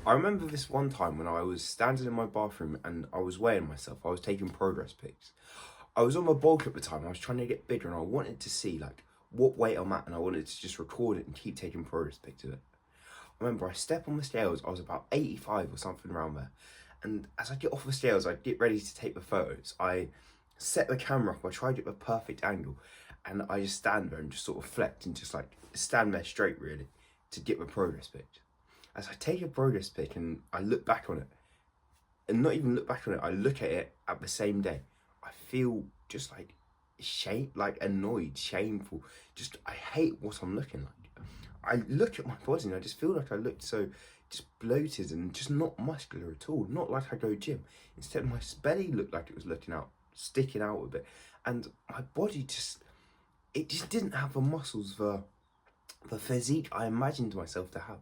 I remember this one time when I was standing in my bathroom and I was weighing myself. I was taking progress pics. I was on my bulk at the time. I was trying to get bigger and I wanted to see like what weight I'm at, and I wanted to just record it and keep taking progress pics of it. I remember I step on the scales. I was about 85 or something around there. And as I get off the scales, I get ready to take the photos. I set the camera up. I try to get the perfect angle, and I just stand there and just sort of flex and just like stand there straight really to get the progress pic. As I take a progress pic and I look back on it, and not even look back on it, I look at it at the same day, I feel just like annoyed, shameful. Just, I hate what I'm looking like. I look at my body and I just feel like I look so just bloated and just not muscular at all. Not like I go gym. Instead, my belly looked like it was sticking out a bit. And my body it just didn't have the muscles, the physique I imagined myself to have.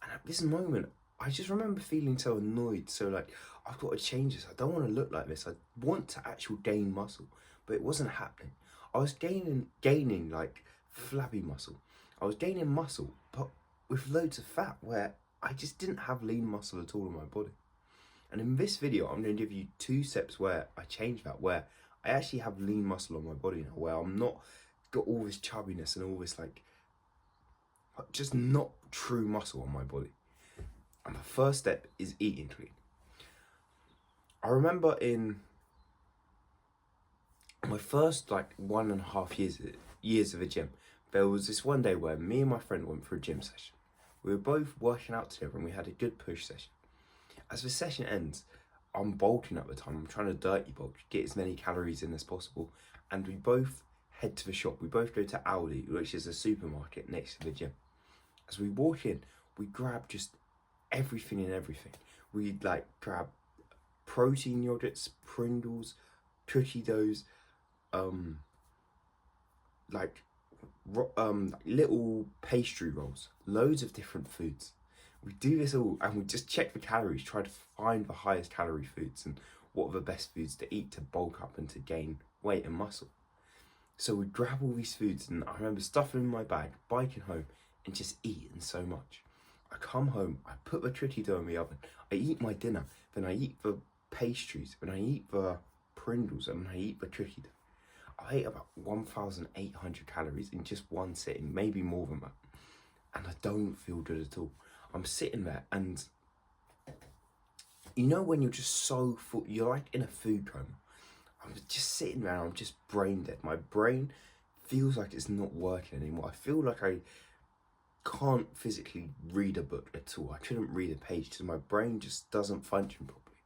And at this moment, I just remember feeling so annoyed. So like, I've got to change this. I don't want to look like this. I want to actually gain muscle, but it wasn't happening. I was gaining like flabby muscle. I was gaining muscle, but with loads of fat, where I just didn't have lean muscle at all in my body. And in this video, I'm going to give you 2 steps where I changed that, where I actually have lean muscle on my body now, where I'm not got all this chubbiness and all this like just not true muscle on my body. And the first step is eating clean. I remember in my first like 1.5 years of a gym, there was this one day where me and my friend went for a gym session. We were both working out together and we had a good push session. As the session ends, I'm bulking at the time. I'm trying to dirty bulk, get as many calories in as possible. And we both head to the shop. We both go to Aldi, which is a supermarket next to the gym. As we walk in, we grab just everything and everything. We like grab protein yogurts, Pringles, cookie doughs, little pastry rolls, loads of different foods. We do this all and we just check the calories, try to find the highest calorie foods and what are the best foods to eat to bulk up and to gain weight and muscle. So we grab all these foods, and I remember stuffing them in my bag, biking home and just eating so much. I come home, I put the cookie dough in the oven, I eat my dinner, then I eat the pastries, then I eat the Pringles, and I eat the cookie dough. I ate about 1,800 calories in just one sitting, maybe more than that. And I don't feel good at all. I'm sitting there and you know when you're just so full, you're like in a food coma. I'm just sitting there and I'm just brain dead. My brain feels like it's not working anymore. I feel like I can't physically read a book at all. I couldn't read a page because my brain just doesn't function properly.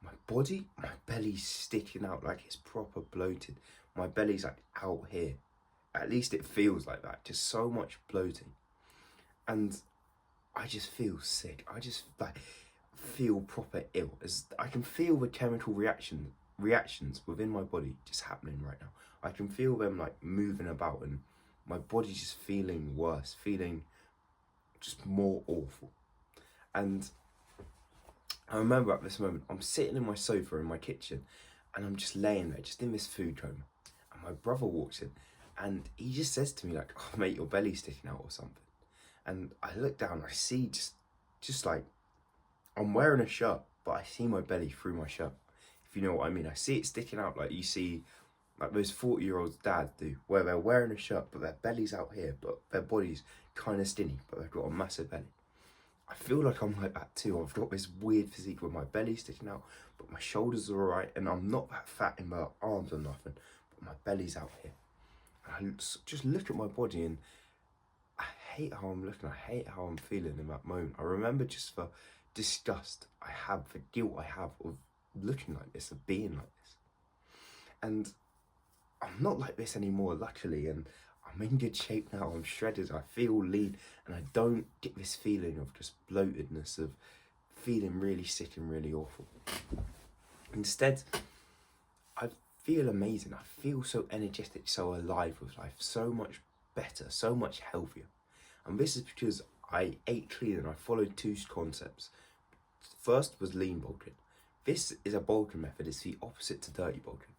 My body, my belly's sticking out like it's proper bloated. My belly's like out here. At least it feels like that. Just so much bloating. And I just feel sick. I just like feel proper ill. As I can feel the chemical reactions within my body just happening right now. I can feel them like moving about and my body's just feeling worse, feeling just more awful. And I remember at this moment, I'm sitting in my sofa in my kitchen and I'm just laying there, just in this food coma. And my brother walks in and he just says to me like, "Oh mate, your belly's sticking out or something." And I look down, I see just like, I'm wearing a shirt, but I see my belly through my shirt, if you know what I mean. I see it sticking out like you see, like those 40-year-old dads do, where they're wearing a shirt, but their belly's out here, but their body's kind of skinny, but they've got a massive belly. I feel like I'm like that too. I've got this weird physique where my belly's sticking out, but my shoulders are alright, and I'm not that fat in my arms or nothing, but my belly's out here. And I just look at my body and I hate how I'm looking. I hate how I'm feeling in that moment. I remember just the disgust I have, the guilt I have of looking like this, of being like this. And I'm not like this anymore, luckily, and I'm in good shape now. I'm shredded, I feel lean, and I don't get this feeling of just bloatedness, of feeling really sick and really awful. Instead, I feel amazing. I feel so energetic, so alive with life, so much better, so much healthier. And this is because I ate clean and I followed 2 concepts. First was lean bulking. This is a bulking method. It's the opposite to dirty bulking.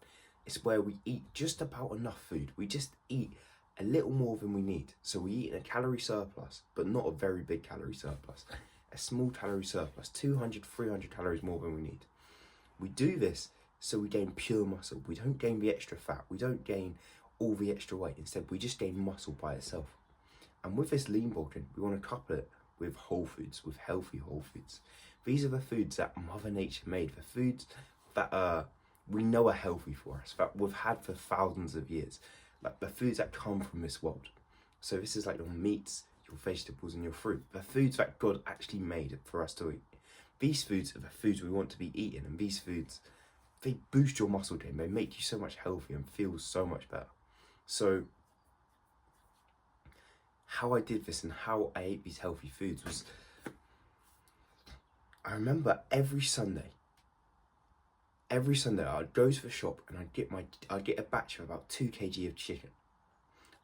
It's where we eat just about enough food. We just eat a little more than we need. So we eat in a calorie surplus, but not a very big calorie surplus. a small calorie surplus, 200, 300 calories more than we need. We do this so we gain pure muscle. We don't gain the extra fat. We don't gain all the extra weight. Instead, we just gain muscle by itself. And with this lean bulking, we want to couple it with whole foods, with healthy whole foods. These are the foods that Mother Nature made, the foods that we know are healthy for us, that we've had for thousands of years, like the foods that come from this world. So this is like your meats, your vegetables and your fruit, the foods that God actually made for us to eat. These foods are the foods we want to be eating, and these foods, they boost your muscle gain, they make you so much healthier and feel so much better. So how I did this and how I ate these healthy foods was, I remember every Sunday I'd go to the shop and I'd get a batch of about 2 kg of chicken.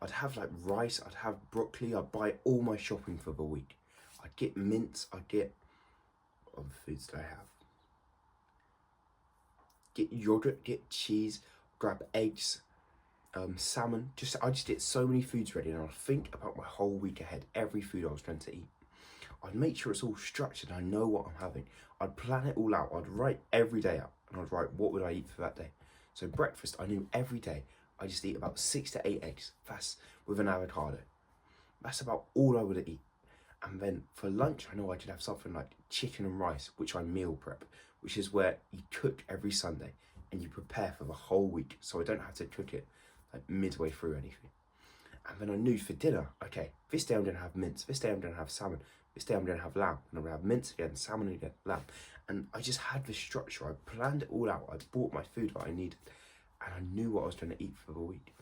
I'd have like rice, I'd have broccoli, I'd buy all my shopping for the week. I'd get mince, I'd get, what other foods do I have? Get yogurt, get cheese, grab eggs, salmon. I just get so many foods ready, and I'd think about my whole week ahead, every food I was going to eat. I'd make sure it's all structured, I know what I'm having. I'd plan it all out, I'd write every day out, and I'd write what would I eat for that day. So breakfast, I knew every day I just eat about 6 to 8 eggs, that's with an avocado. That's about all I would eat. And then for lunch, I know I could have something like chicken and rice, which I meal prep, which is where you cook every Sunday and you prepare for the whole week, so I don't have to cook it like midway through anything. And then I knew for dinner, okay, this day I'm going to have mince, this day I'm going to have salmon, this day I'm going to have lamb, and I'm going to have mince again, salmon again, lamb. And I just had this structure, I planned it all out, I bought my food that I needed, and I knew what I was going to eat for the week.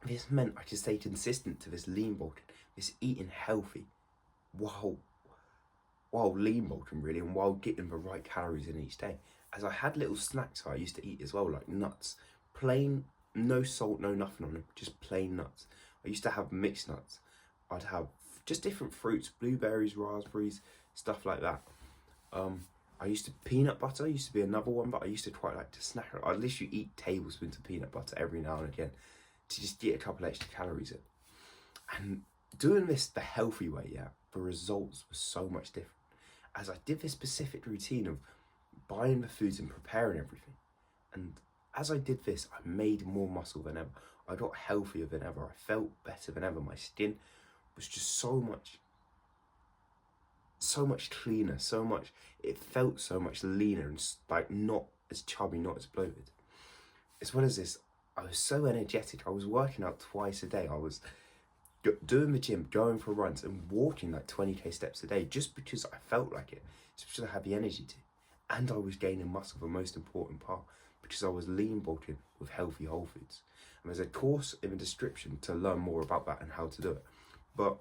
This meant I could stay consistent to this lean bulking, this eating healthy, while lean bulking really, and while getting the right calories in each day. As I had little snacks I used to eat as well, like nuts, plain, no salt, no nothing on them, just plain nuts. I used to have mixed nuts. I'd have just different fruits, blueberries, raspberries, stuff like that. I used to, peanut butter used to be another one, but I used to quite like to snack. I'd literally eat tablespoons of peanut butter every now and again to just get a couple extra calories in. And doing this the healthy way, yeah, the results were so much different. As I did this specific routine of buying the foods and preparing everything. And as I did this, I made more muscle than ever. I got healthier than ever. I felt better than ever. My skin was just so much cleaner, it felt so much leaner and like not as chubby, not as bloated. As well as this, I was so energetic. I was working out twice a day. I was doing the gym, going for runs and walking like 20k steps a day just because I felt like it, just because I had the energy to. And I was gaining muscle, the most important part, because I was lean bulking with healthy whole foods. And there's a course in the description to learn more about that and how to do it. But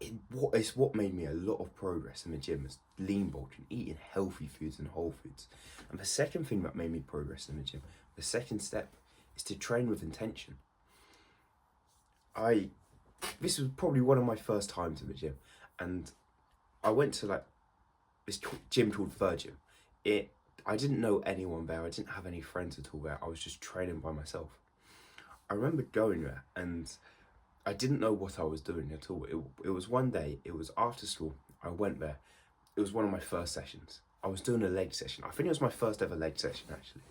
it's what made me a lot of progress in the gym, is lean bulking, eating healthy foods and whole foods. And the second thing that made me progress in the gym, the second step, is to train with intention. This was probably one of my first times in the gym, and I went to like this gym called Virgin. I didn't know anyone there, I didn't have any friends at all there, I was just training by myself. I remember going there and I didn't know what I was doing at all. It was one day, it was after school, I went there. It was one of my first sessions. I was doing a leg session. I think it was my first ever leg session actually.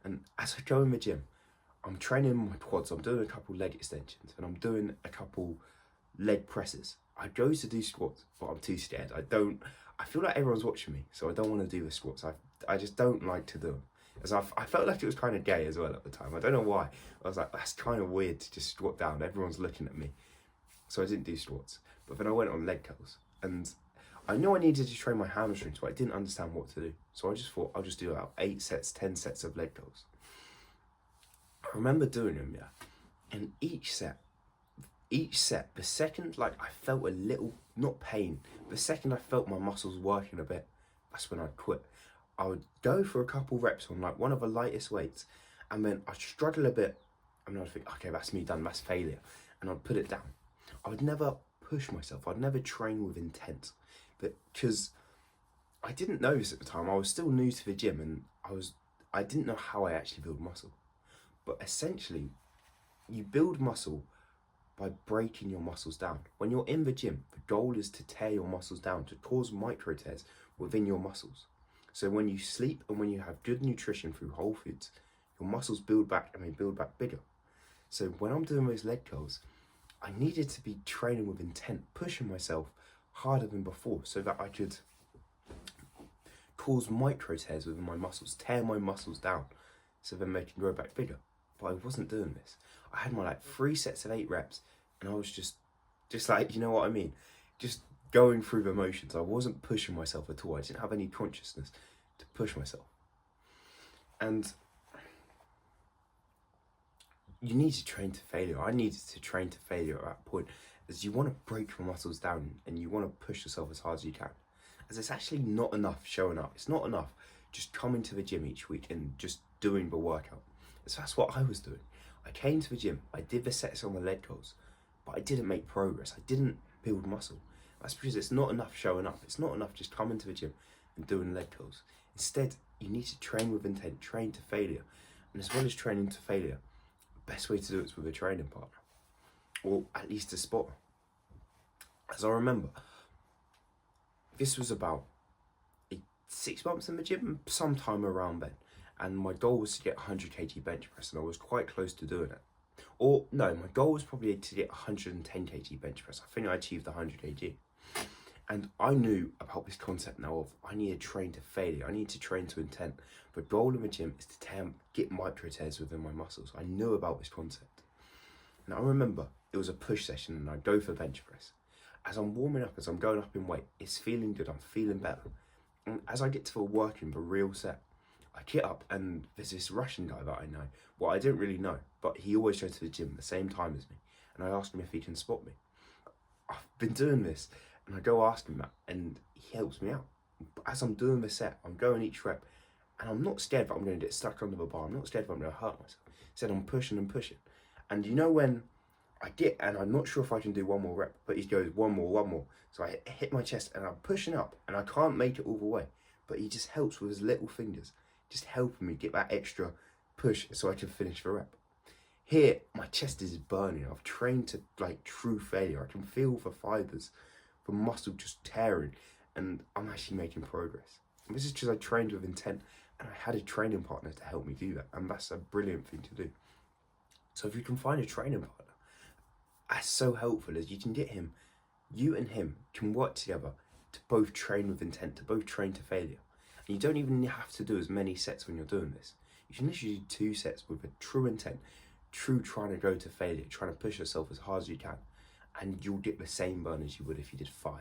And as I go in the gym, I'm training my quads, I'm doing a couple leg extensions and I'm doing a couple leg presses. I go to do squats, but I'm too scared. I feel like everyone's watching me, so I don't want to do the squats. I just don't like to do them. As I felt like it was kind of gay as well at the time. I don't know why. I was like, that's kind of weird to just squat down. Everyone's looking at me. So I didn't do squats. But then I went on leg curls. And I knew I needed to train my hamstrings, but I didn't understand what to do. So I just thought, I'll just do about 8 sets, 10 sets of leg curls. I remember doing them, yeah. And each set, the second like I felt a little, not pain, the second I felt my muscles working a bit, that's when I'd quit. I would go for a couple reps on like one of the lightest weights, and then I'd struggle a bit, and I'd think, okay, that's me done, that's failure, and I'd put it down. I would never push myself, I'd never train with intent, but because I didn't know this at the time, I was still new to the gym, and I didn't know how I actually build muscle. But essentially, you build muscle by breaking your muscles down. When you're in the gym, the goal is to tear your muscles down, to cause micro tears within your muscles. So when you sleep and when you have good nutrition through whole foods, your muscles build back and they build back bigger. So when I'm doing those leg curls, I needed to be training with intent, pushing myself harder than before so that I could cause micro tears within my muscles, tear my muscles down so then they can grow back bigger. But I wasn't doing this. I had my 3 sets of 8 reps and I was just like, you know what I mean? Just going through the motions. I wasn't pushing myself at all. I didn't have any consciousness to push myself. And you need to train to failure. I needed to train to failure at that point, as you want to break your muscles down and you want to push yourself as hard as you can. As it's actually not enough showing up. It's not enough just coming to the gym each week and just doing the workout. So that's what I was doing. I came to the gym, I did the sets on the leg curls, but I didn't make progress. I didn't build muscle. That's because it's not enough showing up. It's not enough just coming to the gym and doing leg curls. Instead, you need to train with intent, train to failure. And as well as training to failure, the best way to do it is with a training partner, or at least a spotter. As I remember, this was about 6 months in the gym, sometime around then. And my goal was to get 100 kg bench press, and I was quite close to doing it. Or no, my goal was probably to get 110 kg bench press. I think I achieved 100 kg. And I knew about this concept now of I need to train to failure. I need to train to intent. The goal in the gym is to get micro tears within my muscles. I knew about this concept. And I remember it was a push session and I go for bench press. As I'm warming up, as I'm going up in weight, it's feeling good. I'm feeling better. And as I get to the working, the real set, I get up and there's this Russian guy that I know. Well, I didn't really know, but he always goes to the gym at the same time as me. And I asked him if he can spot me. I've been doing this and I go ask him that and he helps me out. As I'm doing the set, I'm going each rep and I'm not scared that I'm going to get stuck under the bar. I'm not scared that I'm going to hurt myself. Instead, I'm pushing and pushing. And you know when I get, and I'm not sure if I can do one more rep, but he goes, one more. So I hit my chest and I'm pushing up and I can't make it all the way. But he just helps with his little fingers, just helping me get that extra push so I can finish the rep. Here, my chest is burning. I've trained to true failure. I can feel the fibers, the muscle just tearing, and I'm actually making progress. And this is because I trained with intent and I had a training partner to help me do that. And that's a brilliant thing to do. So if you can find a training partner, that's so helpful, as you can get him, you and him can work together to both train with intent, to both train to failure. And you don't even have to do as many sets when you're doing this. You can literally do 2 sets with a true intent, true trying to go to failure, trying to push yourself as hard as you can, and you'll get the same burn as you would if you did 5.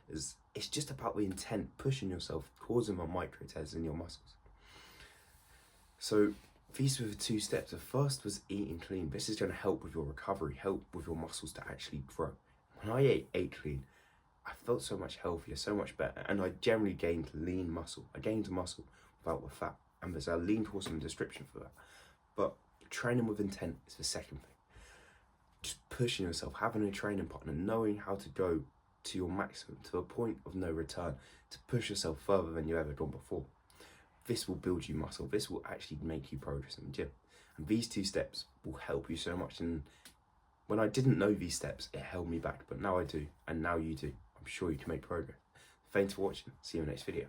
It's just about the intent, pushing yourself, causing the micro tears in your muscles. So these were the 2 steps. The first was eating clean. This is going to help with your recovery, help with your muscles to actually grow. When I ate clean, I felt so much healthier, so much better, and I generally gained lean muscle. I gained muscle without the fat, and there's a lean horse in the description for that. But training with intent is the second thing. Just pushing yourself, having a training partner, knowing how to go to your maximum, to a point of no return, to push yourself further than you've ever gone before. This will build you muscle. This will actually make you progress in the gym. And these 2 steps will help you so much. And when I didn't know these steps, it held me back. But now I do, and now you do. I'm sure you can make progress. Thanks for watching. See you in the next video.